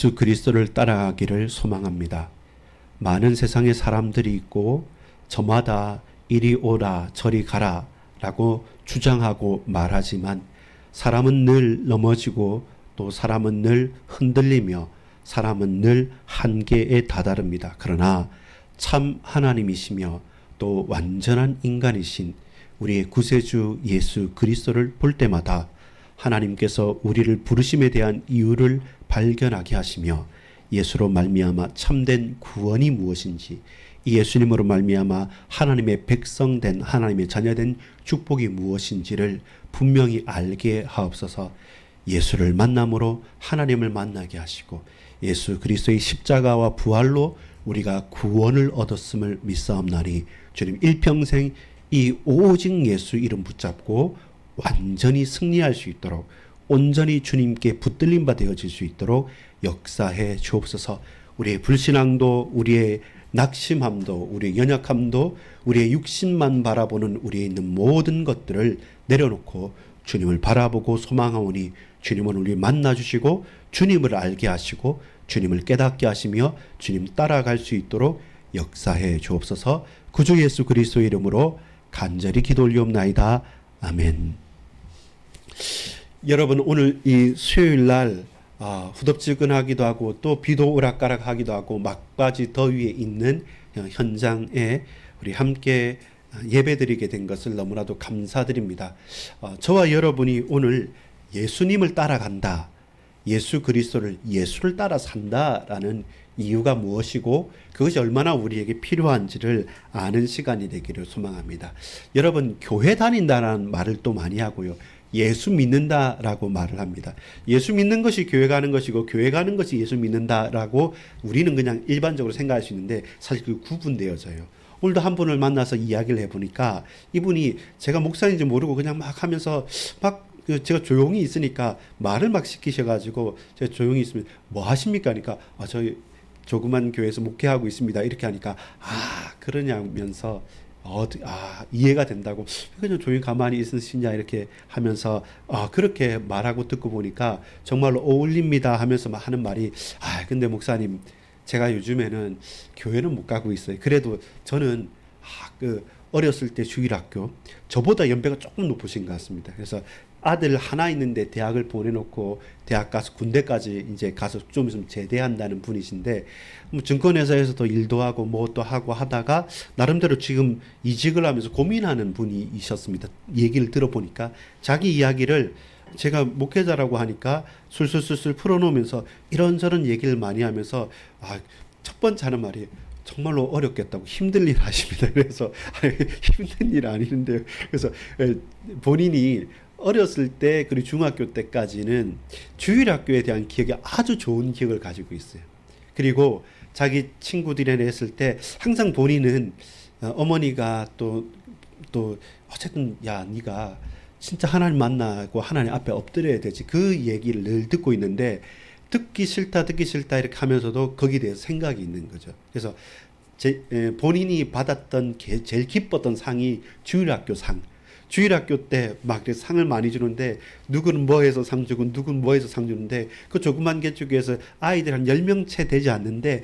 예수 그리스도를 따라가기를 소망합니다. 많은 세상의 사람들이 있고 저마다 이리 오라 저리 가라 라고 주장하고 말하지만 사람은 늘 넘어지고 또 사람은 늘 흔들리며 사람은 늘 한계에 다다릅니다. 그러나 참 하나님이시며 또 완전한 인간이신 우리의 구세주 예수 그리스도를 볼 때마다 하나님께서 우리를 부르심에 대한 이유를 발견하게 하시며 예수로 말미암아 참된 구원이 무엇인지, 이 예수님으로 말미암아 하나님의 백성된 하나님의 자녀된 축복이 무엇인지를 분명히 알게 하옵소서. 예수를 만남으로 하나님을 만나게 하시고 예수 그리스도의 십자가와 부활로 우리가 구원을 얻었음을 믿사옵나니 주님 일평생 이 오직 예수 이름 붙잡고 완전히 승리할 수 있도록 온전히 주님께 붙들림 바 되어질 수 있도록 역사해 주옵소서. 우리의 불신앙도 우리의 낙심함도 우리의 연약함도 우리의 육신만 바라보는 우리에 있는 모든 것들을 내려놓고 주님을 바라보고 소망하오니 주님은 우리 만나주시고 주님을 알게 하시고 주님을 깨닫게 하시며 주님 따라갈 수 있도록 역사해 주옵소서. 구주 예수 그리스도의 이름으로 간절히 기도 올리옵나이다. 아멘. 여러분, 오늘 이 수요일 날 후덥지근하기도 하고 또 비도 오락가락하기도 하고 막바지 더위에 있는 현장에 우리 함께 예배드리게 된 것을 너무나도 감사드립니다. 저와 여러분이 오늘 예수님을 따라간다, 예수 그리스도를 예수를 따라 산다라는 이유가 무엇이고 그것이 얼마나 우리에게 필요한지를 아는 시간이 되기를 소망합니다. 여러분, 교회 다닌다라는 말을 또 많이 하고요, 예수 믿는다라고 말을 합니다. 예수 믿는 것이 교회 가는 것이고 교회 가는 것이 예수 믿는다라고 우리는 그냥 일반적으로 생각할 수 있는데 사실 그 구분되어져요. 오늘도 한 분을 만나서 이야기를 해보니까 이분이 제가 목사인지 모르고 그냥 막 하면서 막 제가 조용히 있으니까 말을 막 시키셔가지고 제가 조용히 있으면 뭐 하십니까 하니까 저희 조그만 교회에서 목회하고 있습니다 이렇게 하니까 그러냐면서 이해가 된다고, 그냥 조용히 가만히 있으시냐 이렇게 하면서 그렇게 말하고 듣고 보니까 정말로 어울립니다 하면서 막 하는 말이 근데 목사님, 제가 요즘에는 교회는 못 가고 있어요. 그래도 저는 어렸을 때 주일학교, 저보다 연배가 조금 높으신 것 같습니다. 그래서 아들 하나 있는데 대학을 보내놓고 대학 가서 군대까지 이제 가서 좀 있으면 제대한다는 분이신데, 뭐 증권회사에서도 일도 하고 뭐 또 하고 하다가 나름대로 지금 이직을 하면서 고민하는 분이셨습니다. 얘기를 들어보니까 자기 이야기를 제가 목회자라고 하니까 술술술술 풀어놓으면서 이런저런 얘기를 많이 하면서 첫 번째 하는 말이 정말로 어렵겠다고, 힘들 일 하십니다. 그래서 힘든 일 아니는데요. 그래서 본인이 어렸을 때 그리고 중학교 때까지는 주일학교에 대한 기억이 아주 좋은 기억을 가지고 있어요. 그리고 자기 친구들이랑 했을 때 항상 본인은 어머니가 또 어쨌든 네가 진짜 하나님 만나고 하나님 앞에 엎드려야 되지, 그 얘기를 늘 듣고 있는데 듣기 싫다 이렇게 하면서도 거기에 대해서 생각이 있는 거죠. 그래서 본인이 받았던 제일 기뻤던 상이 주일학교 상. 주일학교 때 막 상을 많이 주는데 누구는 뭐해서 상 주고 누구는 뭐해서 상 주는데 그 조그만 개 중에서 아이들 한 10명 채 되지 않는데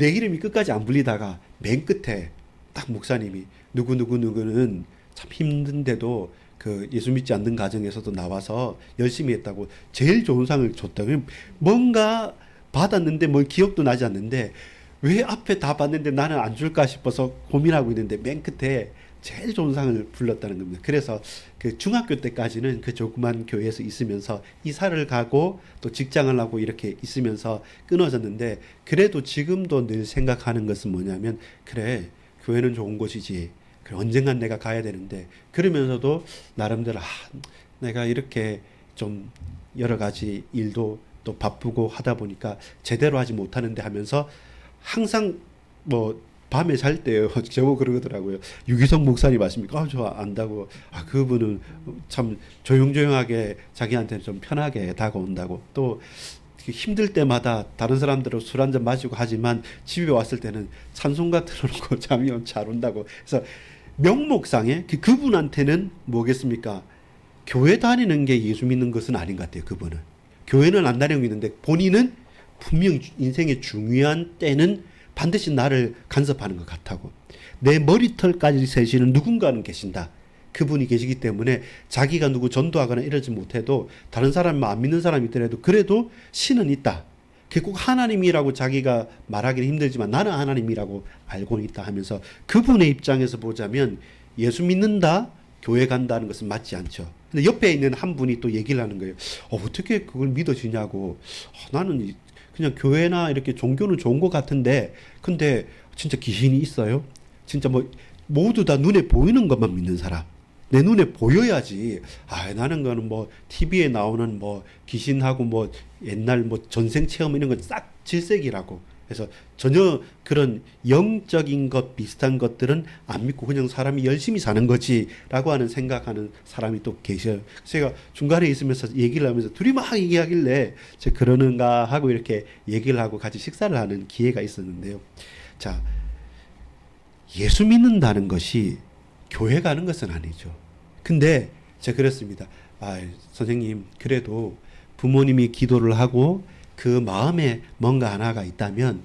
내 이름이 끝까지 안 불리다가 맨 끝에 딱 목사님이 누구는 참 힘든데도 그 예수 믿지 않는 가정에서도 나와서 열심히 했다고 제일 좋은 상을 줬다고. 뭔가 받았는데 뭐 기억도 나지 않는데 왜 앞에 다 받는데 나는 안 줄까 싶어서 고민하고 있는데 맨 끝에 제일 좋은 상을 불렀다는 겁니다. 그래서 그 중학교 때까지는 그 조그만 교회에서 있으면서 이사를 가고 또 직장을 하고 이렇게 있으면서 끊어졌는데, 그래도 지금도 늘 생각하는 것은 뭐냐면, 그래, 교회는 좋은 곳이지, 그래, 언젠간 내가 가야 되는데, 그러면서도 나름대로 내가 이렇게 좀 여러 가지 일도 또 바쁘고 하다 보니까 제대로 하지 못하는데 하면서 항상 뭐 밤에 잘 때요 저보고 그러더라고요. 유기성 목사님 아십니까? 저 안다고. 그분은 참 조용조용하게 자기한테는 좀 편하게 다가온다고. 또 힘들 때마다 다른 사람들하고 술 한잔 마시고 하지만 집에 왔을 때는 찬송가 틀어놓고 잠이 잘 온다고. 그래서 명목상에 그분한테는 뭐겠습니까? 교회 다니는 게 예수 믿는 것은 아닌 것 같아요. 그분은 교회는 안 다니고 있는데 본인은 분명 인생의 중요한 때는 반드시 나를 간섭하는 것 같다고. 내 머리털까지 세시는 누군가는 계신다. 그분이 계시기 때문에 자기가 누구 전도하거나 이러지 못해도 다른 사람이 안 믿는 사람이 있더라도 그래도 신은 있다. 그게 꼭 하나님이라고 자기가 말하기는 힘들지만 나는 하나님이라고 알고는 있다 하면서 그분의 입장에서 보자면 예수 믿는다, 교회 간다는 것은 맞지 않죠. 근데 옆에 있는 한 분이 또 얘기를 하는 거예요. 어떻게 그걸 믿어지냐고. 나는 그냥 교회나 이렇게 종교는 좋은 것 같은데 근데 진짜 귀신이 있어요? 진짜 뭐 모두 다 눈에 보이는 것만 믿는 사람. 내 눈에 보여야지. 나는 거는 뭐 TV에 나오는 뭐 귀신하고 뭐 옛날 뭐 전생 체험 이런 건 싹 질색이라고. 그래서 전혀 그런 영적인 것 비슷한 것들은 안 믿고 그냥 사람이 열심히 사는 거지라고 하는 생각하는 사람이 또 계셔요. 제가 중간에 있으면서 얘기를 하면서 둘이 막 얘기하길래 제가 그러는가 하고 이렇게 얘기를 하고 같이 식사를 하는 기회가 있었는데요. 자, 예수 믿는다는 것이 교회 가는 것은 아니죠. 근데 제가 그랬습니다. 선생님, 그래도 부모님이 기도를 하고 그 마음에 뭔가 하나가 있다면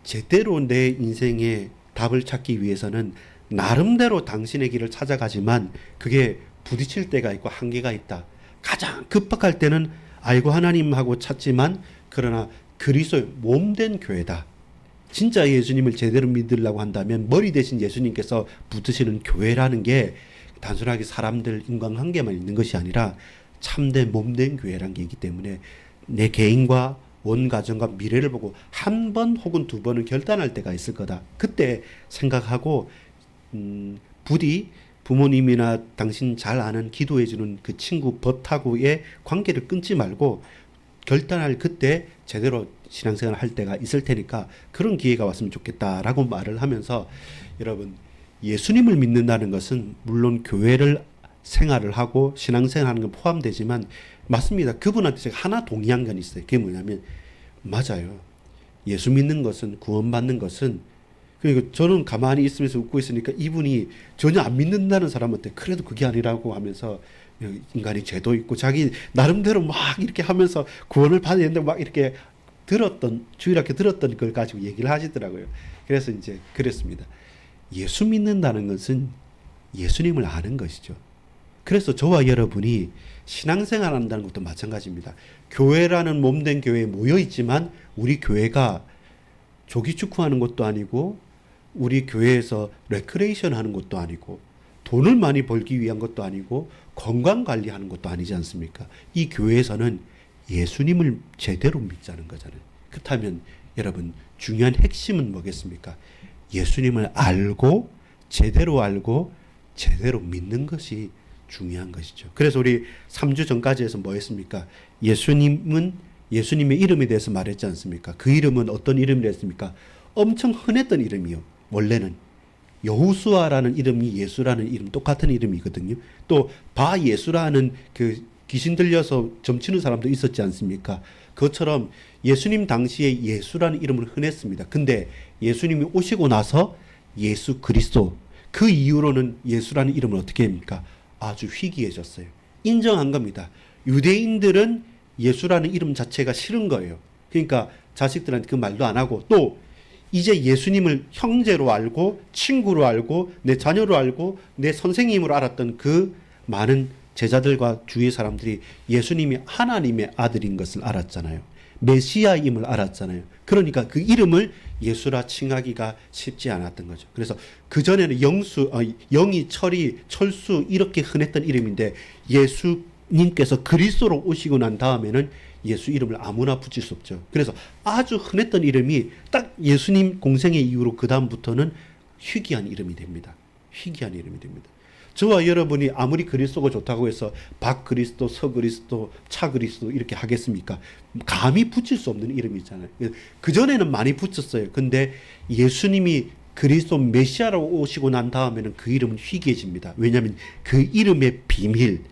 제대로 내 인생의 답을 찾기 위해서는 나름대로 당신의 길을 찾아가지만 그게 부딪힐 때가 있고 한계가 있다. 가장 급박할 때는 알고 하나님하고 찾지만 그러나 그리스도의 몸된 교회다. 진짜 예수님을 제대로 믿으려고 한다면 머리 대신 예수님께서 붙으시는 교회라는 게 단순하게 사람들 인간관계만 있는 것이 아니라 참된 몸된 교회라는 게 있기 때문에 내 개인과 온 가정과 미래를 보고 한 번 혹은 두 번은 결단할 때가 있을 거다. 그때 생각하고 부디 부모님이나 당신 잘 아는 기도해주는 그 친구 법하고의 관계를 끊지 말고 결단할 그때 제대로 신앙생활 할 때가 있을 테니까 그런 기회가 왔으면 좋겠다라고 말을 하면서 여러분 예수님을 믿는다는 것은 물론 교회를 생활을 하고 신앙생활하는 건 포함되지만 맞습니다. 그분한테 제가 하나 동의한 건 있어요. 그게 뭐냐면 맞아요. 예수 믿는 것은 구원받는 것은 그리고 저는 가만히 있으면서 웃고 있으니까 이분이 전혀 안 믿는다는 사람한테 그래도 그게 아니라고 하면서 인간이 죄도 있고 자기 나름대로 막 이렇게 하면서 구원을 받아야 된다고 막 이렇게 주일학교 들었던 걸 가지고 얘기를 하시더라고요. 그래서 이제 그랬습니다. 예수 믿는다는 것은 예수님을 아는 것이죠. 그래서 저와 여러분이 신앙생활 한다는 것도 마찬가지입니다. 교회라는 몸된 교회에 모여있지만 우리 교회가 조기축구하는 것도 아니고 우리 교회에서 레크레이션 하는 것도 아니고 돈을 많이 벌기 위한 것도 아니고 건강관리하는 것도 아니지 않습니까? 이 교회에서는 예수님을 제대로 믿자는 거잖아요. 그렇다면 여러분 중요한 핵심은 뭐겠습니까? 예수님을 알고 제대로 믿는 것이 중요한 것이죠. 그래서 우리 3주 전까지 해서 뭐 했습니까? 예수님의 이름에 대해서 말했지 않습니까? 그 이름은 어떤 이름이랬습니까? 엄청 흔했던 이름이요. 원래는 여호수아라는 이름이 예수라는 이름 똑같은 이름이거든요. 또 바예수라는 그 귀신 들려서 점치는 사람도 있었지 않습니까? 그것처럼 예수님 당시에 예수라는 이름은 흔했습니다. 근데 예수님이 오시고 나서 예수 그리스도 그 이후로는 예수라는 이름을 어떻게 합니까? 아주 희귀해졌어요. 인정한 겁니다. 유대인들은 예수라는 이름 자체가 싫은 거예요. 그러니까 자식들한테 그 말도 안 하고 또 이제 예수님을 형제로 알고 친구로 알고 내 자녀로 알고 내 선생님으로 알았던 그 많은 제자들과 주위의 사람들이 예수님이 하나님의 아들인 것을 알았잖아요. 메시아임을 알았잖아요. 그러니까 그 이름을 예수라 칭하기가 쉽지 않았던 거죠. 그래서 그전에는 영이, 철이, 철수 이렇게 흔했던 이름인데 예수님께서 그리스도로 오시고 난 다음에는 예수 이름을 아무나 붙일 수 없죠. 그래서 아주 흔했던 이름이 딱 예수님 공생의 이후로 그 다음부터는 희귀한 이름이 됩니다. 희귀한 이름이 됩니다. 저와 여러분이 아무리 그리스도가 좋다고 해서 박그리스도, 서그리스도, 차그리스도 이렇게 하겠습니까? 감히 붙일 수 없는 이름이 있잖아요. 그전에는 많이 붙였어요. 근데 예수님이 그리스도 메시아로 오시고 난 다음에는 그 이름은 희귀해집니다. 왜냐하면 그 이름의 비밀,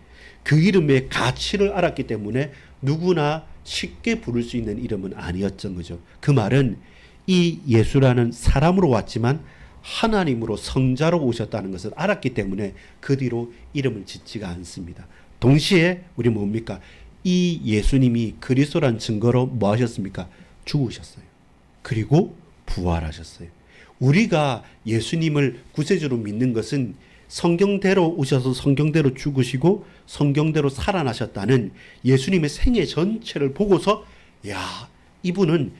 그 이름의 가치를 알았기 때문에 누구나 쉽게 부를 수 있는 이름은 아니었던 거죠. 그 말은 이 예수라는 사람으로 왔지만 하나님으로 성자로 오셨다는 것을 알았기 때문에 그 뒤로 이름을 짓지가 않습니다. 동시에 우리 뭡니까? 이 예수님이 그리스도란 증거로 뭐 하셨습니까? 죽으셨어요. 그리고 부활하셨어요. 우리가 예수님을 구세주로 믿는 것은 성경대로 오셔서 성경대로 죽으시고 성경대로 살아나셨다는 예수님의 생애 전체를 보고서 야, 이분은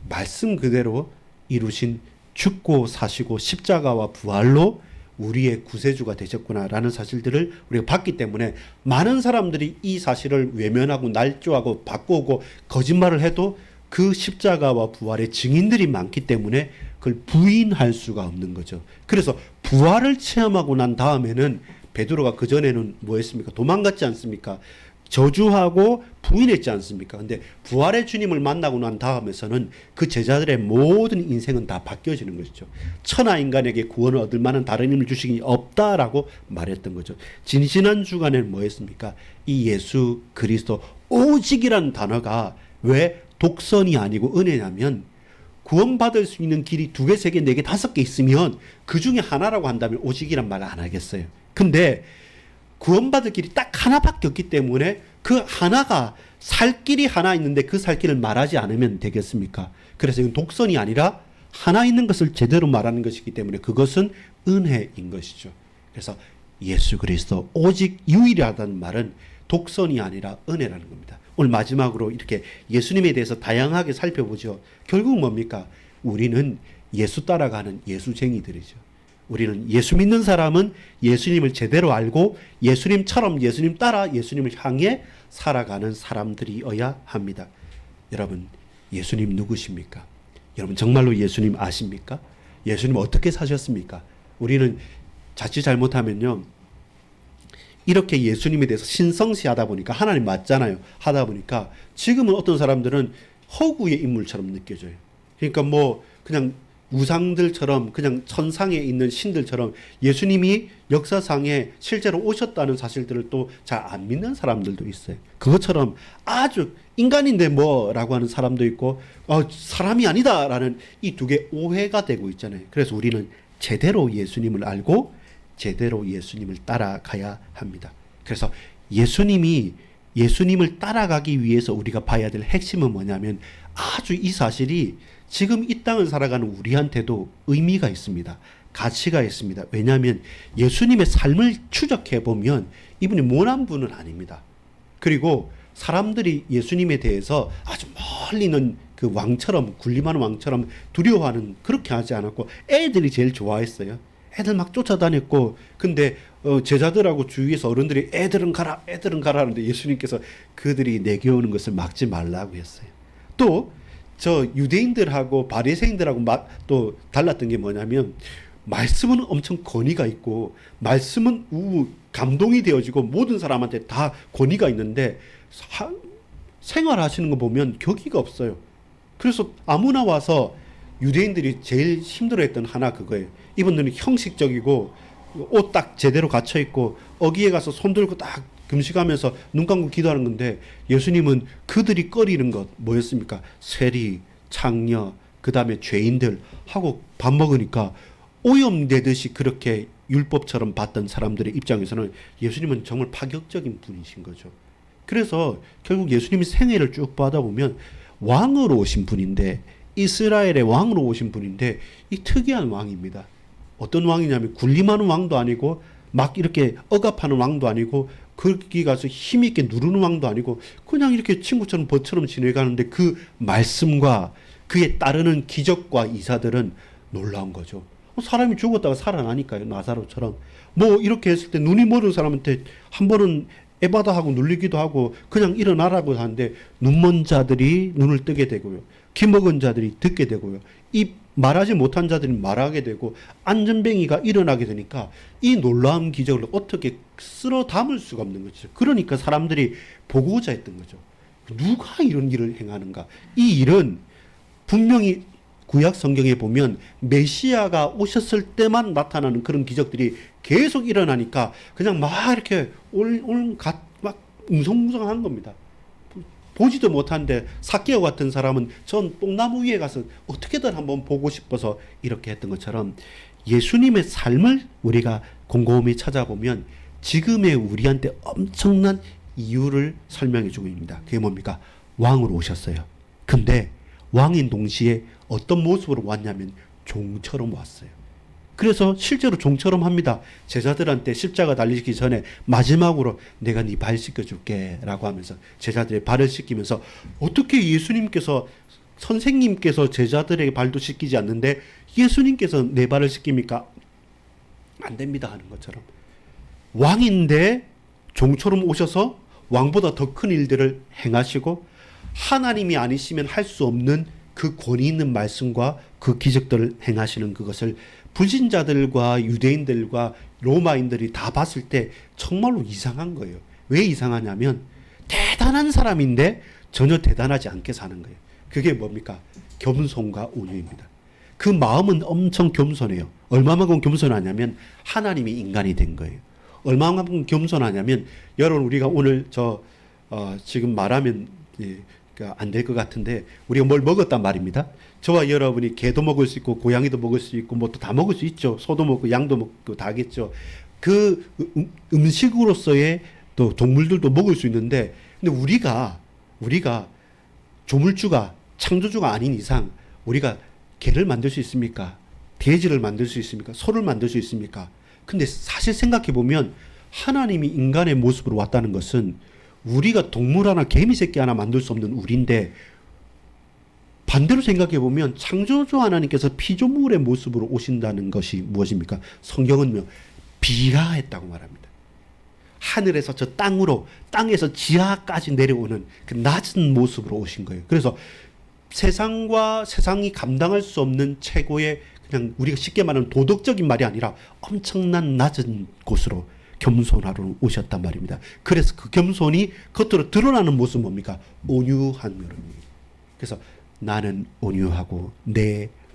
말씀 그대로 이루신 죽고 사시고 십자가와 부활로 우리의 구세주가 되셨구나라는 사실들을 우리가 봤기 때문에 많은 사람들이 이 사실을 외면하고 날조하고 바꾸고 거짓말을 해도 그 십자가와 부활의 증인들이 많기 때문에 그걸 부인할 수가 없는 거죠. 그래서 부활을 체험하고 난 다음에는 베드로가 그전에는 뭐 했습니까? 도망갔지 않습니까? 저주하고 부인했지 않습니까? 근데 부활의 주님을 만나고 난 다음에서는 그 제자들의 모든 인생은 다 바뀌어지는 것이죠. 천하 인간에게 구원을 얻을 만한 다른 힘을 주시기 없다라고 말했던 거죠. 지난 주간에는 뭐 했습니까? 이 예수 그리스도 오직이라는 단어가 왜 독선이 아니고 은혜냐면 구원받을 수 있는 길이 2개, 3개, 4개, 5개 있으면 그 중에 하나라고 한다면 오직이란 말을 안 하겠어요. 근데 구원받을 길이 딱 하나밖에 없기 때문에 그 하나가 살 길이 하나 있는데 그 살 길을 말하지 않으면 되겠습니까? 그래서 이건 독선이 아니라 하나 있는 것을 제대로 말하는 것이기 때문에 그것은 은혜인 것이죠. 그래서 예수 그리스도 오직 유일하다는 말은 독선이 아니라 은혜라는 겁니다. 오늘 마지막으로 이렇게 예수님에 대해서 다양하게 살펴보죠. 결국 뭡니까? 우리는 예수 따라가는 예수쟁이들이죠. 우리는 예수 믿는 사람은 예수님을 제대로 알고 예수님처럼 예수님 따라 예수님을 향해 살아가는 사람들이어야 합니다. 여러분, 예수님 누구십니까? 여러분 정말로 예수님 아십니까? 예수님 어떻게 사셨습니까? 우리는 자칫 잘못하면요, 이렇게 예수님에 대해서 신성시하다 보니까 하나님 맞잖아요. 하다 보니까 지금은 어떤 사람들은 허구의 인물처럼 느껴져요. 그러니까 뭐 그냥 우상들처럼 그냥 천상에 있는 신들처럼 예수님이 역사상에 실제로 오셨다는 사실들을 또 잘 안 믿는 사람들도 있어요. 그것처럼 아주 인간인데 뭐라고 하는 사람도 있고 사람이 아니다라는 이 2개 오해가 되고 있잖아요. 그래서 우리는 제대로 예수님을 알고 제대로 예수님을 따라가야 합니다. 그래서 예수님을 따라가기 위해서 우리가 봐야 될 핵심은 뭐냐면 아주 이 사실이 지금 이 땅을 살아가는 우리한테도 의미가 있습니다. 가치가 있습니다. 왜냐하면 예수님의 삶을 추적해 보면 이분이 모난 분은 아닙니다. 그리고 사람들이 예수님에 대해서 아주 멀리 있는 그 왕처럼, 군림하는 왕처럼 두려워하는, 그렇게 하지 않았고 애들이 제일 좋아했어요. 애들 막 쫓아다녔고, 근데 제자들하고 주위에서 어른들이 애들은 가라 하는데 예수님께서 그들이 내게오는 것을 막지 말라고 했어요. 또 저 유대인들하고 바리새인들하고 또 달랐던 게 뭐냐면 말씀은 엄청 권위가 있고 말씀은 감동이 되어지고 모든 사람한테 다 권위가 있는데 생활하시는 거 보면 격의가 없어요. 그래서 아무나 와서 유대인들이 제일 힘들어했던 하나 그거예요. 이분들은 형식적이고 옷 딱 제대로 갖춰 입고 어귀에 가서 손 들고 딱 금식하면서 눈 감고 기도하는 건데 예수님은 그들이 꺼리는 것 뭐였습니까? 세리, 창녀, 그 다음에 죄인들 하고 밥 먹으니까 오염되듯이 그렇게 율법처럼 봤던 사람들의 입장에서는 예수님은 정말 파격적인 분이신 거죠. 그래서 결국 예수님이 생애를 쭉 보다 보면 왕으로 오신 분인데, 이스라엘의 왕으로 오신 분인데 이 특이한 왕입니다. 어떤 왕이냐면 군림하는 왕도 아니고 막 이렇게 억압하는 왕도 아니고 거기 가서 힘있게 누르는 왕도 아니고 그냥 이렇게 친구처럼 벗처럼 지내가는데 그 말씀과 그에 따르는 기적과 이사들은 놀라운 거죠. 사람이 죽었다가 살아나니까요. 나사로처럼. 뭐 이렇게 했을 때 눈이 멀은 사람한테 한 번은 에바다 하고 눌리기도 하고 그냥 일어나라고 하는데 눈먼 자들이 눈을 뜨게 되고요. 기 먹은 자들이 듣게 되고요. 이 말하지 못한 자들이 말하게 되고 안전뱅이가 일어나게 되니까 이 놀라운 기적을 어떻게 쓸어 담을 수가 없는 거죠. 그러니까 사람들이 보고자 했던 거죠. 누가 이런 일을 행하는가? 이 일은 분명히 구약 성경에 보면 메시아가 오셨을 때만 나타나는 그런 기적들이 계속 일어나니까 그냥 막 이렇게 막 웅성웅성한 겁니다. 보지도 못한데 삭개오 같은 사람은 전 뽕나무 위에 가서 어떻게든 한번 보고 싶어서 이렇게 했던 것처럼 예수님의 삶을 우리가 곰곰이 찾아보면 지금의 우리한테 엄청난 이유를 설명해 주고 있습니다. 그게 뭡니까? 왕으로 오셨어요. 근데 왕인 동시에 어떤 모습으로 왔냐면 종처럼 왔어요. 그래서 실제로 종처럼 합니다. 제자들한테 십자가 달리기 전에 마지막으로 내가 네 발 씻겨줄게 라고 하면서 제자들의 발을 씻기면서, 어떻게 예수님께서, 선생님께서 제자들에게 발도 씻기지 않는데 예수님께서 내 발을 씻깁니까? 안 됩니다 하는 것처럼, 왕인데 종처럼 오셔서 왕보다 더 큰 일들을 행하시고, 하나님이 아니시면 할 수 없는 그 권위 있는 말씀과 그 기적들을 행하시는 그것을 불신자들과 유대인들과 로마인들이 다 봤을 때 정말로 이상한 거예요. 왜 이상하냐면 대단한 사람인데 전혀 대단하지 않게 사는 거예요. 그게 뭡니까? 겸손과 온유입니다. 그 마음은 엄청 겸손해요. 얼마만큼 겸손하냐면 하나님이 인간이 된 거예요. 얼마만큼 겸손하냐면, 여러분 우리가 오늘 지금 말하면 안 될 것 같은데 우리가 뭘 먹었단 말입니다. 저와 여러분이 개도 먹을 수 있고 고양이도 먹을 수 있고 뭐 또 다 먹을 수 있죠. 소도 먹고 양도 먹고 다 하겠죠. 그 음식으로서의 또 동물들도 먹을 수 있는데, 근데 우리가 조물주가 창조주가 아닌 이상 우리가 개를 만들 수 있습니까? 돼지를 만들 수 있습니까? 소를 만들 수 있습니까? 근데 사실 생각해 보면 하나님이 인간의 모습으로 왔다는 것은 우리가 동물 하나, 개미 새끼 하나 만들 수 없는 우리인데, 반대로 생각해 보면 창조주 하나님께서 피조물의 모습으로 오신다는 것이 무엇입니까? 성경은요, 비하했다고 말합니다. 하늘에서 저 땅으로, 땅에서 지하까지 내려오는 그 낮은 모습으로 오신 거예요. 그래서 세상과 세상이 감당할 수 없는 최고의, 그냥 우리가 쉽게 말하는 도덕적인 말이 아니라 엄청난 낮은 곳으로 겸손하러 오셨단 말입니다. 그래서 그 겸손이 겉으로 드러나는 모습은 뭡니까? 온유한 면입니다. 그래서 나는 온유하고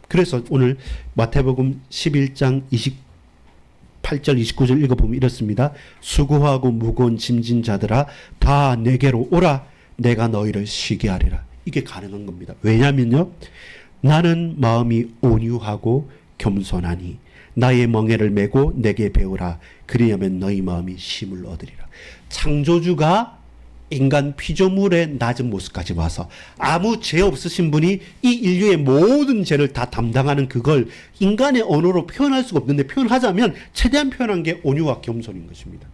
그래서 오늘 마태복음 11장 28절 29절 읽어보면 이렇습니다. 수고하고 무거운 짐진 자들아 다 내게로 오라, 내가 너희를 쉬게 하리라. 이게 가능한 겁니다. 왜냐면요, 나는 마음이 온유하고 겸손하니 나의 멍에를 메고 내게 배우라, 그리하면 너희 마음이 쉼을 얻으리라. 창조주가 인간 피조물의 낮은 모습까지 와서 아무 죄 없으신 분이 이 인류의 모든 죄를 다 담당하는 그걸 인간의 언어로 표현할 수가 없는데, 표현하자면 최대한 표현한 게 온유와 겸손인 것입니다.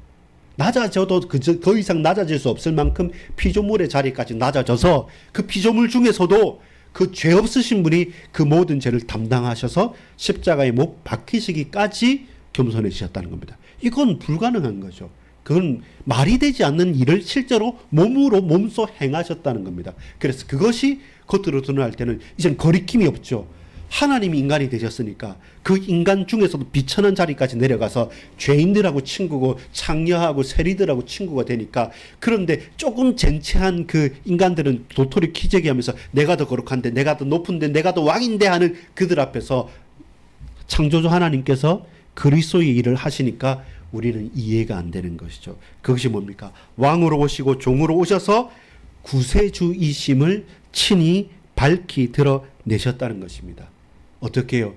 낮아져도 더 이상 낮아질 수 없을 만큼 피조물의 자리까지 낮아져서 그 피조물 중에서도 그 죄 없으신 분이 그 모든 죄를 담당하셔서 십자가에 못 박히시기까지 겸손해지셨다는 겁니다. 이건 불가능한 거죠. 그건 말이 되지 않는 일을 실제로 몸소 행하셨다는 겁니다. 그래서 그것이 겉으로 드러날 때는 이젠 거리낌이 없죠. 하나님이 인간이 되셨으니까 그 인간 중에서도 비천한 자리까지 내려가서 죄인들하고 친구고 창녀하고 세리들하고 친구가 되니까, 그런데 조금 젠체한 그 인간들은 도토리 키재기 하면서 내가 더 거룩한데, 내가 더 높은데, 내가 더 왕인데 하는 그들 앞에서 창조주 하나님께서 그리스도의 일을 하시니까 우리는 이해가 안 되는 것이죠. 그것이 뭡니까? 왕으로 오시고 종으로 오셔서 구세주이심을 친히 밝히 드러내셨다는 것입니다. 어떻게 해요?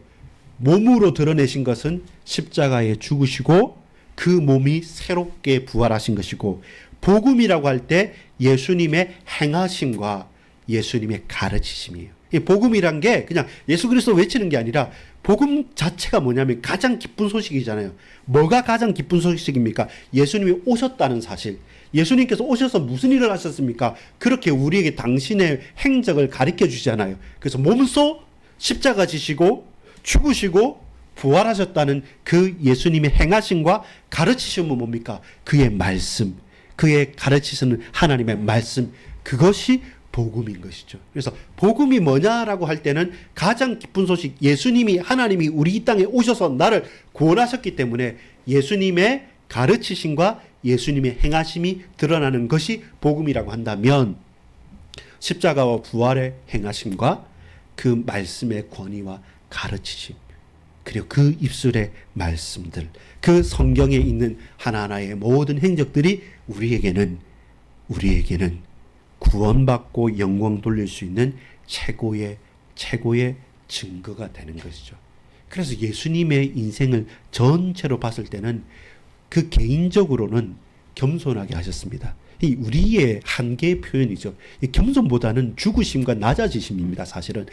몸으로 드러내신 것은 십자가에 죽으시고 그 몸이 새롭게 부활하신 것이고, 복음이라고 할 때 예수님의 행하심과 예수님의 가르치심이에요. 이 복음이란 게 그냥 예수 그리스도 외치는 게 아니라, 복음 자체가 뭐냐면 가장 기쁜 소식이잖아요. 뭐가 가장 기쁜 소식입니까? 예수님이 오셨다는 사실. 예수님께서 오셔서 무슨 일을 하셨습니까? 그렇게 우리에게 당신의 행적을 가르쳐 주시잖아요. 그래서 몸소 십자가 지시고 죽으시고 부활하셨다는 그 예수님의 행하심과 가르치심은 뭡니까? 그의 말씀, 그의 가르치시는 하나님의 말씀, 그것이 복음인 것이죠. 그래서 복음이 뭐냐라고 할 때는 가장 기쁜 소식, 예수님이, 하나님이 우리 이 땅에 오셔서 나를 구원하셨기 때문에 예수님의 가르치심과 예수님의 행하심이 드러나는 것이 복음이라고 한다면, 십자가와 부활의 행하심과 그 말씀의 권위와 가르치심, 그리고 그 입술의 말씀들, 그 성경에 있는 하나하나의 모든 행적들이 우리에게는 구원받고 영광 돌릴 수 있는 최고의 증거가 되는 것이죠. 그래서 예수님의 인생을 전체로 봤을 때는 그 개인적으로는 겸손하게 하셨습니다. 이 우리의 한계의 표현이죠. 이 겸손보다는 죽으심과 낮아지심입니다. 사실은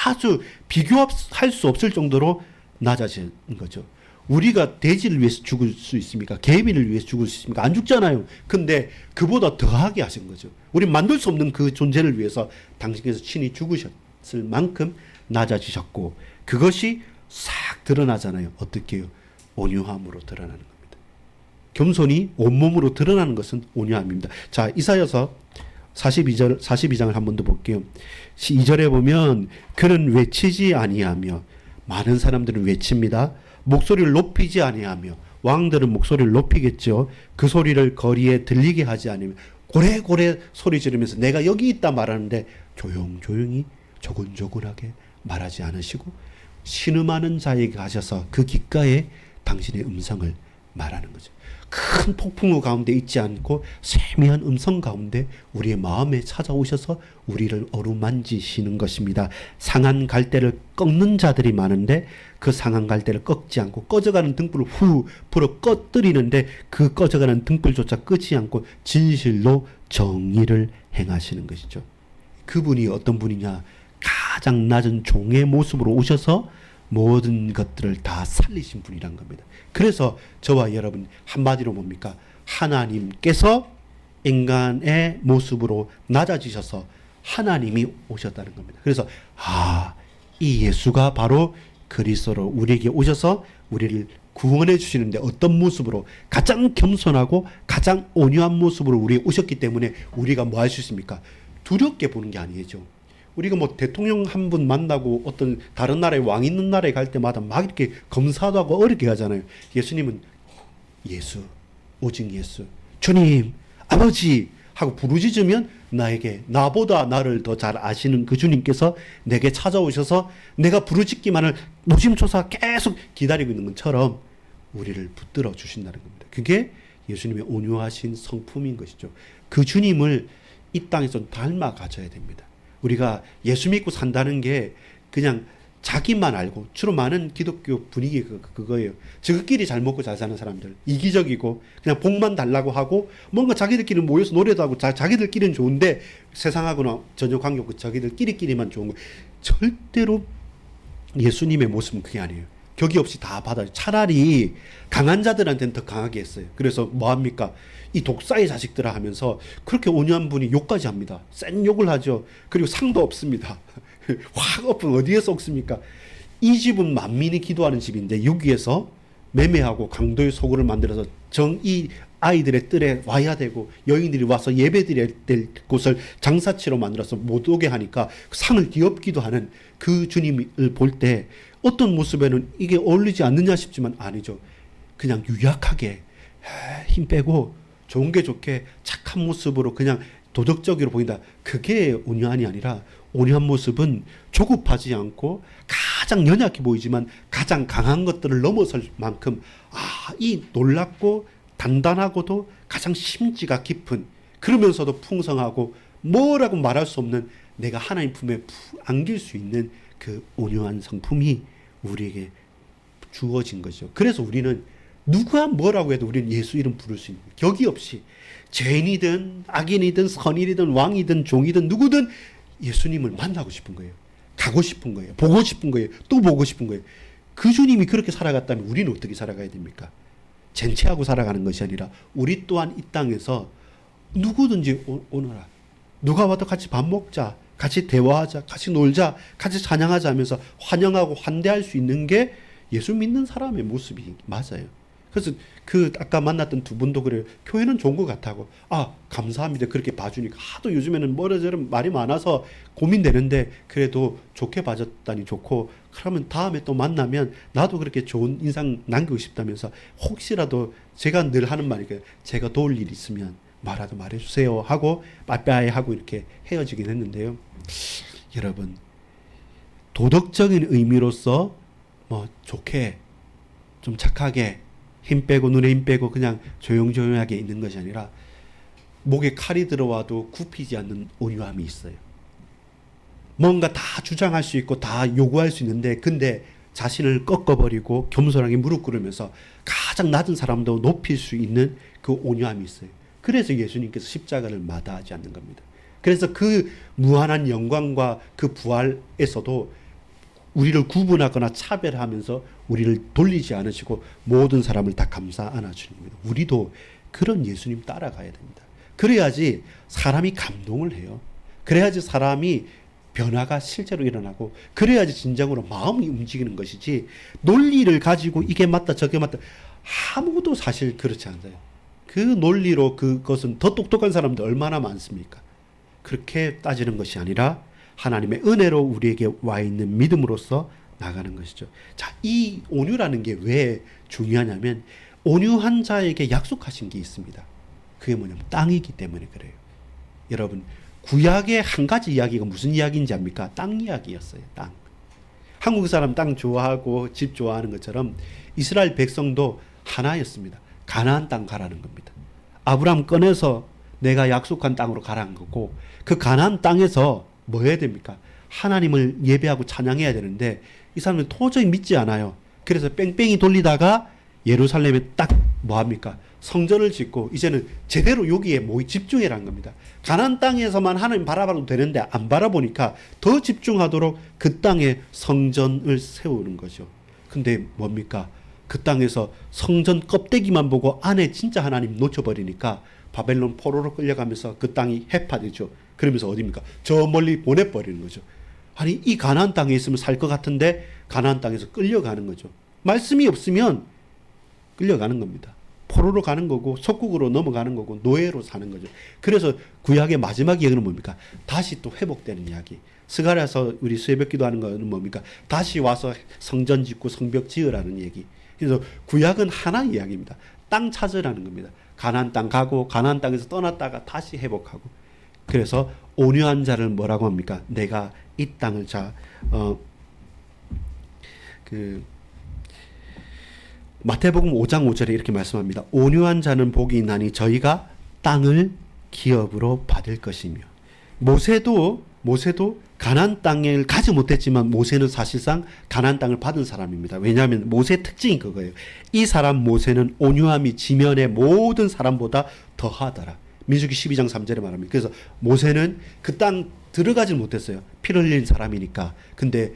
아주 비교할 수 없을 정도로 낮아진 거죠. 우리가 돼지를 위해서 죽을 수 있습니까? 개미를 위해서 죽을 수 있습니까? 안 죽잖아요. 근데 그보다 더하게 하신 거죠. 우리 만들 수 없는 그 존재를 위해서 당신께서 친히 죽으셨을 만큼 낮아지셨고, 그것이 싹 드러나잖아요. 어떻게 해요? 온유함으로 드러나는 겁니다. 겸손이 온몸으로 드러나는 것은 온유함입니다. 자, 이사야서 42장을 한 번 더 볼게요. 2절에 보면 그는 외치지 아니하며, 많은 사람들은 외칩니다. 목소리를 높이지 아니하며, 왕들은 목소리를 높이겠죠. 그 소리를 거리에 들리게 하지 않으며, 고래고래 소리 지르면서 내가 여기 있다 말하는데 조용조용히 조곤조곤하게 말하지 않으시고, 신음하는 자에게 가셔서 그 귓가에 당신의 음성을 말하는 거죠. 큰 폭풍우 가운데 있지 않고 세미한 음성 가운데 우리의 마음에 찾아오셔서 우리를 어루만지시는 것입니다. 상한 갈대를 꺾는 자들이 많은데 그 상한 갈대를 꺾지 않고 꺼져가는 등불을 후 불어 꺼뜨리는데 그 꺼져가는 등불조차 끄지 않고 진실로 정의를 행하시는 것이죠. 그분이 어떤 분이냐? 가장 낮은 종의 모습으로 오셔서 모든 것들을 다 살리신 분이란 겁니다. 그래서 저와 여러분 한마디로 뭡니까? 하나님께서 인간의 모습으로 낮아지셔서 하나님이 오셨다는 겁니다. 그래서 이 예수가 바로 그리스도로 우리에게 오셔서 우리를 구원해 주시는데 어떤 모습으로? 가장 겸손하고 가장 온유한 모습으로 우리에 오셨기 때문에 우리가 뭐 할 수 있습니까? 두렵게 보는 게 아니죠. 우리가 뭐 대통령 한 분 만나고 어떤 다른 나라에 왕 있는 나라에 갈 때마다 막 이렇게 검사도 하고 어렵게 하잖아요. 예수님은 예수, 오직 예수, 주님, 아버지 하고 부르짖으면 나보다 나를 더 잘 아시는 그 주님께서 내게 찾아오셔서 내가 부르짖기만을 노심초사 계속 기다리고 있는 것처럼 우리를 붙들어 주신다는 겁니다. 그게 예수님의 온유하신 성품인 것이죠. 그 주님을 이 땅에서 닮아 가져야 됩니다. 우리가 예수 믿고 산다는 게 그냥 자기만 알고, 주로 많은 기독교 분위기 그거예요. 저끼리 잘 먹고 잘 사는 사람들, 이기적이고 그냥 복만 달라고 하고 뭔가 자기들끼리 모여서 노래도 하고 자기들끼리는 좋은데 세상하고는 전혀 관계없고 자기들끼리만 좋은 거. 절대로 예수님의 모습은 그게 아니에요. 격이 없이 다 받아요. 차라리 강한 자들한테는 더 강하게 했어요. 그래서 뭐합니까? 이 독사의 자식들아 하면서 그렇게 온유한 분이 욕까지 합니다. 센 욕을 하죠. 그리고 상도 없습니다. 확 엎은 어디에서 없습니까? 이 집은 만민이 기도하는 집인데 여기에서 매매하고 강도의 소굴을 만들어서 이 아이들의 뜰에 와야 되고 여인들이 와서 예배드려야 될 곳을 장사치로 만들어서 못 오게 하니까 상을 뒤엎기도 하는 그 주님을 볼 때 어떤 모습에는 이게 어울리지 않느냐 싶지만 아니죠. 그냥 유약하게 힘 빼고 좋은 게 좋게 착한 모습으로 그냥 도덕적으로 보인다. 그게 온유함이 아니라 온유한 모습은 조급하지 않고 가장 연약해 보이지만 가장 강한 것들을 넘어설 만큼 이 놀랍고 단단하고도 가장 심지가 깊은, 그러면서도 풍성하고 뭐라고 말할 수 없는 내가 하나님 품에 안길 수 있는 그 온유한 성품이 우리에게 주어진 거죠. 그래서 우리는 누가 뭐라고 해도 우리는 예수 이름 부를 수 있는, 격이 없이 죄인이든 악인이든 선인이든 왕이든 종이든 누구든 예수님을 만나고 싶은 거예요. 가고 싶은 거예요. 보고 싶은 거예요. 또 보고 싶은 거예요. 그 주님이 그렇게 살아갔다면 우리는 어떻게 살아가야 됩니까? 젠체하고 살아가는 것이 아니라 우리 또한 이 땅에서 누구든지 오너라. 누가 와도 같이 밥 먹자. 같이 대화하자. 같이 놀자. 같이 찬양하자 하면서 환영하고 환대할 수 있는 게 예수 믿는 사람의 모습이 맞아요. 그래서 아까 만났던 두 분도 그래요. 교회는 좋은 것 같다고. 감사합니다. 그렇게 봐주니까. 하도 요즘에는 뭐래저래 말이 많아서 고민되는데 그래도 좋게 봐줬다니 좋고, 그러면 다음에 또 만나면 나도 그렇게 좋은 인상 남기고 싶다면서 혹시라도 제가 늘 하는 말이니까 제가 도울 일 있으면 말하도 말해주세요 하고 빠빠이 하고 이렇게 헤어지긴 했는데요. 여러분, 도덕적인 의미로서 뭐 좋게 좀 착하게 힘 빼고 눈에 힘 빼고 그냥 조용조용하게 있는 것이 아니라 목에 칼이 들어와도 굽히지 않는 온유함이 있어요. 뭔가 다 주장할 수 있고 다 요구할 수 있는데 근데 자신을 꺾어버리고 겸손하게 무릎 꿇으면서 가장 낮은 사람도 높일 수 있는 그 온유함이 있어요. 그래서 예수님께서 십자가를 마다하지 않는 겁니다. 그래서 그 무한한 영광과 그 부활에서도 우리를 구분하거나 차별하면서 우리를 돌리지 않으시고 모든 사람을 다 감싸 안아주는 겁니다. 우리도 그런 예수님 따라가야 됩니다. 그래야지 사람이 감동을 해요. 그래야지 사람이 변화가 실제로 일어나고, 그래야지 진정으로 마음이 움직이는 것이지, 논리를 가지고 이게 맞다 저게 맞다 아무것도 사실 그렇지 않아요. 그 논리로 그것은 더 똑똑한 사람들 얼마나 많습니까? 그렇게 따지는 것이 아니라 하나님의 은혜로 우리에게 와 있는 믿음으로써 나가는 것이죠. 자, 이 온유라는 게 왜 중요하냐면 온유한 자에게 약속하신 게 있습니다. 그게 뭐냐면 땅이기 때문에 그래요. 여러분, 구약의 한 가지 이야기가 무슨 이야기인지 압니까? 땅 이야기였어요. 땅. 한국 사람 땅 좋아하고 집 좋아하는 것처럼 이스라엘 백성도 하나였습니다. 가나안 땅 가라는 겁니다. 아브라함 꺼내서 내가 약속한 땅으로 가라는 거고, 그 가나안 땅에서 뭐 해야 됩니까? 하나님을 예배하고 찬양해야 되는데 이 사람은 도저히 믿지 않아요. 그래서 뺑뺑이 돌리다가 예루살렘에 딱 뭐합니까? 성전을 짓고 이제는 제대로 여기에 집중해라는 겁니다. 가나안 땅에서만 하나님 바라봐도 되는데 안 바라보니까 더 집중하도록 그 땅에 성전을 세우는 거죠. 근데 뭡니까? 그 땅에서 성전 껍데기만 보고 안에 진짜 하나님 놓쳐버리니까 바벨론 포로로 끌려가면서 그 땅이 해파되죠. 그러면서 어디입니까? 저 멀리 보내버리는 거죠. 아니, 이 가나안 땅에 있으면 살 것 같은데 가나안 땅에서 끌려가는 거죠. 말씀이 없으면 끌려가는 겁니다. 포로로 가는 거고 속국으로 넘어가는 거고 노예로 사는 거죠. 그래서 구약의 마지막 이야기는 뭡니까? 다시 또 회복되는 이야기. 스가랴서 우리 새벽 기도하는 거는 뭡니까? 다시 와서 성전 짓고 성벽 지으라는 얘기. 그래서 구약은 하나 이야기입니다. 땅 찾으라는 겁니다. 가나안 땅 가고 가나안 땅에서 떠났다가 다시 회복하고. 그래서 온유한 자를 뭐라고 합니까? 내가 이 땅을 마태복음 5장 5절에 이렇게 말씀합니다. 온유한 자는 복이 있나니 저희가 땅을 기업으로 받을 것이며. 모세도 가나안 땅을 가지 못했지만 모세는 사실상 가나안 땅을 받은 사람입니다. 왜냐하면 모세의 특징이 그거예요. 이 사람 모세는 온유함이 지면의 모든 사람보다 더하더라. 민수기 12장 3절에 말합니다. 그래서 모세는 그 땅 들어가지 못했어요. 피를 흘린 사람이니까. 근데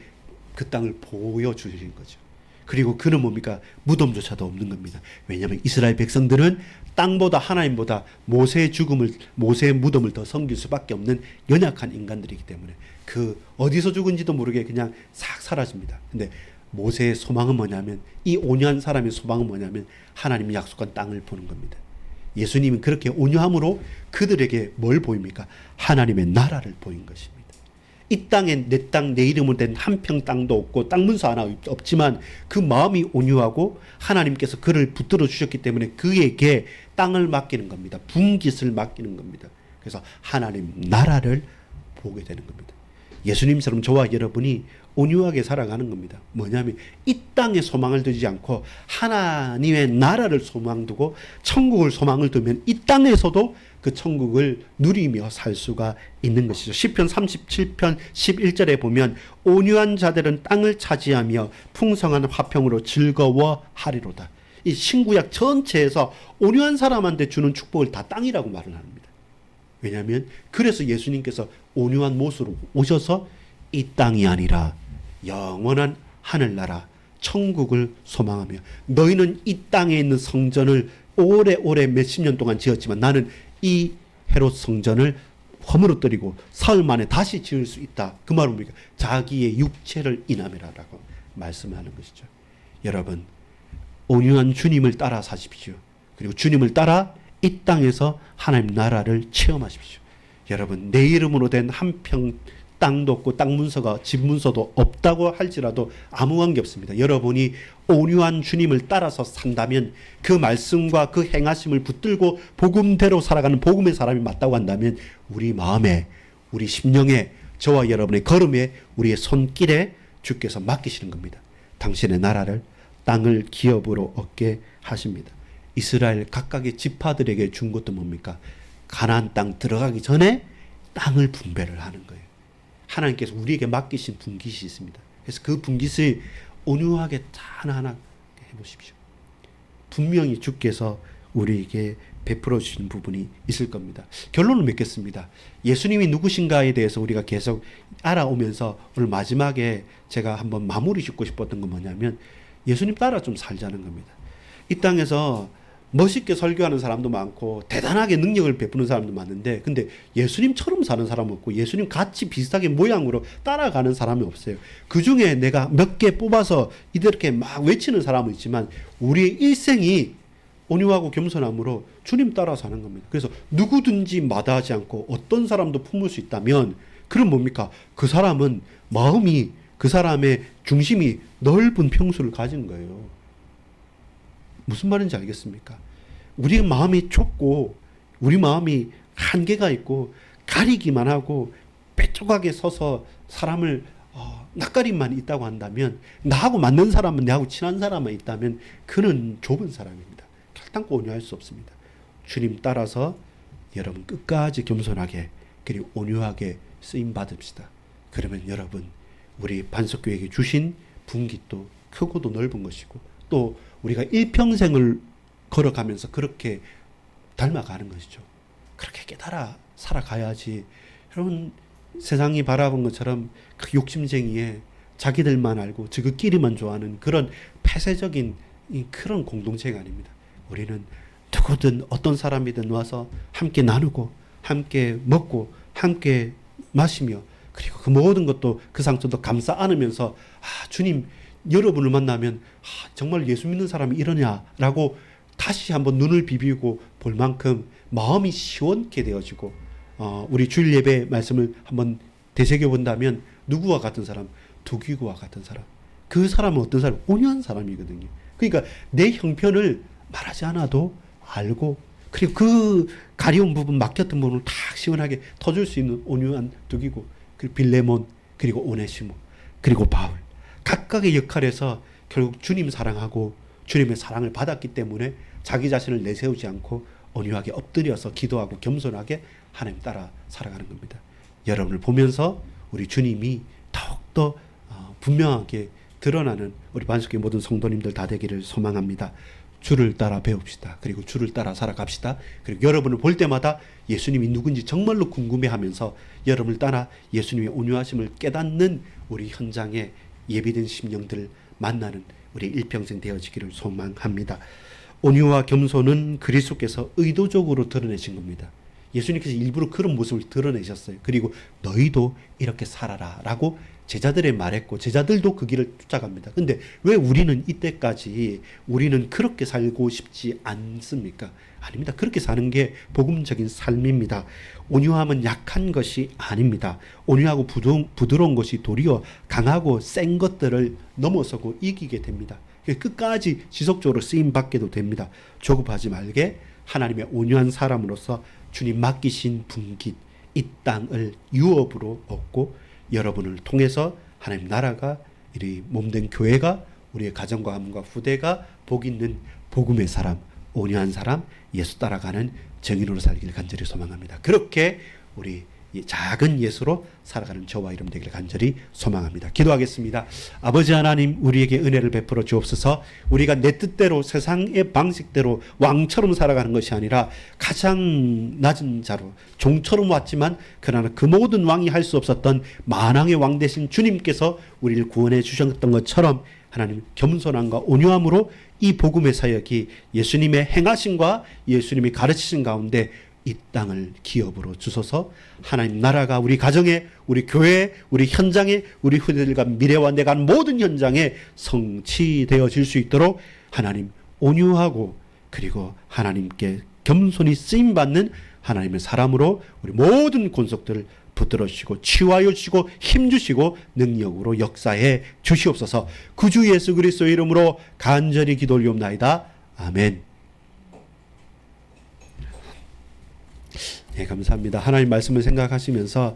그 땅을 보여주신 거죠. 그리고 그는 뭡니까? 무덤조차도 없는 겁니다. 왜냐하면 이스라엘 백성들은 땅보다 하나님보다 모세의 무덤을 더 섬길 수밖에 없는 연약한 인간들이기 때문에 그 어디서 죽은지도 모르게 그냥 싹 사라집니다. 근데 모세의 소망은 뭐냐면, 이 온유한 사람의 소망은 뭐냐면 하나님이 약속한 땅을 보는 겁니다. 예수님은 그렇게 온유함으로 그들에게 뭘 보입니까? 하나님의 나라를 보인 것입니다. 이 땅에 내 땅, 내 이름으로 된 한 평 땅도 없고 땅 문서 하나 없지만 그 마음이 온유하고 하나님께서 그를 붙들어 주셨기 때문에 그에게 땅을 맡기는 겁니다. 분깃을 맡기는 겁니다. 그래서 하나님 나라를 보게 되는 겁니다. 예수님처럼 저와 여러분이 온유하게 살아가는 겁니다. 뭐냐면 이 땅에 소망을 두지 않고 하나님의 나라를 소망 두고 천국을 소망을 두면 이 땅에서도 그 천국을 누리며 살 수가 있는 것이죠. 시편 37편 11절에 보면 온유한 자들은 땅을 차지하며 풍성한 화평으로 즐거워하리로다. 이 신구약 전체에서 온유한 사람한테 주는 축복을 다 땅이라고 말을 합니다. 왜냐하면 그래서 예수님께서 온유한 모습으로 오셔서 이 땅이 아니라 영원한 하늘나라 천국을 소망하며, 너희는 이 땅에 있는 성전을 오래오래 몇십 년 동안 지었지만 나는 이 헤롯 성전을 허물어뜨리고 사흘 만에 다시 지을 수 있다. 그 말은 뭡니까? 자기의 육체를 인함이라고 말씀하는 것이죠. 여러분, 온유한 주님을 따라 사십시오. 그리고 주님을 따라 이 땅에서 하나님 나라를 체험하십시오. 여러분, 내 이름으로 된 한 평 땅도 없고 땅 문서가 집 문서도 없다고 할지라도 아무 관계 없습니다. 여러분이 온유한 주님을 따라서 산다면, 그 말씀과 그 행하심을 붙들고 복음대로 살아가는 복음의 사람이 맞다고 한다면 우리 마음에, 우리 심령에, 저와 여러분의 걸음에, 우리의 손길에 주께서 맡기시는 겁니다. 당신의 나라를, 땅을 기업으로 얻게 하십니다. 이스라엘 각각의 지파들에게 준 것도 뭡니까? 가나안 땅 들어가기 전에 땅을 분배를 하는 거예요. 하나님께서 우리에게 맡기신 분깃이 있습니다. 그래서 그 분깃을 온유하게 하나하나 해보십시오. 분명히 주께서 우리에게 베풀어 주시는 부분이 있을 겁니다. 결론을 맺겠습니다. 예수님이 누구신가에 대해서 우리가 계속 알아오면서 오늘 마지막에 제가 한번 마무리 짓고 싶었던 건 뭐냐면 예수님 따라 좀 살자는 겁니다. 이 땅에서 멋있게 설교하는 사람도 많고 대단하게 능력을 베푸는 사람도 많은데 근데 예수님처럼 사는 사람은 없고 예수님 같이 비슷하게 모양으로 따라가는 사람이 없어요. 그중에 내가 몇 개 뽑아서 이렇게 막 외치는 사람은 있지만 우리의 일생이 온유하고 겸손함으로 주님 따라 사는 겁니다. 그래서 누구든지 마다하지 않고 어떤 사람도 품을 수 있다면 그럼 뭡니까? 그 사람은 마음이 그 사람의 중심이 넓은 평수를 가진 거예요. 무슨 말인지 알겠습니까? 우리 마음이 좁고 우리 마음이 한계가 있고 가리기만 하고 빼쪽하게 서서 사람을 낯가림만 있다고 한다면 나하고 맞는 사람은 나하고 친한 사람만 있다면 그는 좁은 사람입니다. 결단코 온유할 수 없습니다. 주님 따라서 여러분 끝까지 겸손하게 그리고 온유하게 쓰임 받읍시다. 그러면 여러분 우리 반석교회에게 주신 분깃도 크고도 넓은 것이고 또 우리가 일평생을 걸어가면서 그렇게 닮아가는 것이죠. 그렇게 깨달아 살아가야지. 여러분 세상이 바라본 것처럼 그 욕심쟁이에 자기들만 알고 저그끼리만 좋아하는 그런 폐쇄적인 그런 공동체가 아닙니다. 우리는 누구든 어떤 사람이든 와서 함께 나누고 함께 먹고 함께 마시며 그리고 그 모든 것도 그 상처도 감싸 안으면서 주님 여러분을 만나면 정말 예수 믿는 사람이 이러냐라고 다시 한번 눈을 비비고 볼 만큼 마음이 시원케 되어지고 우리 주일 예배 말씀을 한번 되새겨 본다면 누구와 같은 사람? 두기구와 같은 사람. 그 사람은 어떤 사람? 온유한 사람이거든요. 그러니까 내 형편을 말하지 않아도 알고 그리고 그 가려운 부분 막혔던 부분을 탁 시원하게 터줄 수 있는 온유한 두기구 그리고 빌레몬 그리고 오네시모 그리고 바울 각각의 역할에서 결국 주님 사랑하고 주님의 사랑을 받았기 때문에 자기 자신을 내세우지 않고 온유하게 엎드려서 기도하고 겸손하게 하나님 따라 살아가는 겁니다. 여러분을 보면서 우리 주님이 더욱더 분명하게 드러나는 우리 반석의 모든 성도님들 다 되기를 소망합니다. 주를 따라 배웁시다. 그리고 주를 따라 살아갑시다. 그리고 여러분을 볼 때마다 예수님이 누군지 정말로 궁금해하면서 여러분을 따라 예수님의 온유하심을 깨닫는 우리 현장에 예비된 심령들을 만나는 우리 일평생 되어지기를 소망합니다. 온유와 겸손은 그리스도께서 의도적으로 드러내신 겁니다. 예수님께서 일부러 그런 모습을 드러내셨어요. 그리고 너희도 이렇게 살아라 라고 제자들에 말했고 제자들도 그 길을 쫓아갑니다. 근데 왜 우리는 이때까지 우리는 그렇게 살고 싶지 않습니까? 아닙니다. 그렇게 사는 게 복음적인 삶입니다. 온유함은 약한 것이 아닙니다. 온유하고 부드러운 것이 도리어 강하고 센 것들을 넘어서고 이기게 됩니다. 끝까지 지속적으로 쓰임받게도 됩니다. 조급하지 말게 하나님의 온유한 사람으로서 주님 맡기신 분깃 이 땅을 유업으로 얻고 여러분을 통해서 하나님 나라가 이 몸된 교회가 우리의 가정과 가문과 후대가 복 있는 복음의 사람 온유한 사람 예수 따라가는 정인으로 살기를 간절히 소망합니다. 그렇게 우리 작은 예수로 살아가는 저와 여러분 되기를 간절히 소망합니다. 기도하겠습니다. 아버지 하나님 우리에게 은혜를 베풀어 주옵소서. 우리가 내 뜻대로 세상의 방식대로 왕처럼 살아가는 것이 아니라 가장 낮은 자로 종처럼 왔지만 그러나 그 모든 왕이 할 수 없었던 만왕의 왕 되신 주님께서 우리를 구원해 주셨던 것처럼 하나님 겸손함과 온유함으로 이 복음의 사역이 예수님의 행하심과 예수님이 가르치신 가운데 이 땅을 기업으로 주소서. 하나님 나라가 우리 가정에 우리 교회에 우리 현장에 우리 후대들과 미래와 내가 하는 모든 현장에 성취되어질 수 있도록 하나님 온유하고 그리고 하나님께 겸손히 쓰임받는 하나님의 사람으로 우리 모든 권속들을 붙들어 주시고 치유하여 주시고 힘주시고 능력으로 역사해 주시옵소서. 구주 예수 그리스도 이름으로 간절히 기도 올리옵나이다. 아멘. 네, 감사합니다. 하나님 말씀을 생각하시면서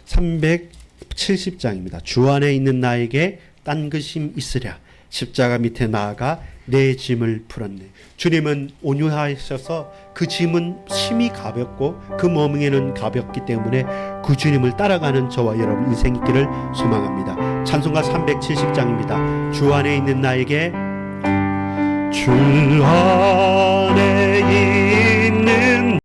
370장입니다. 주 안에 있는 나에게 딴 것임 있으랴. 십자가 밑에 나아가 내 짐을 풀었네. 주님은 온유하셔서 그 짐은 심히 가볍고 그 몸무게는 가볍기 때문에 그 주님을 따라가는 저와 여러분 인생 있기를 소망합니다. 찬송가 370장입니다. 주 안에 있는 나에게 주 안에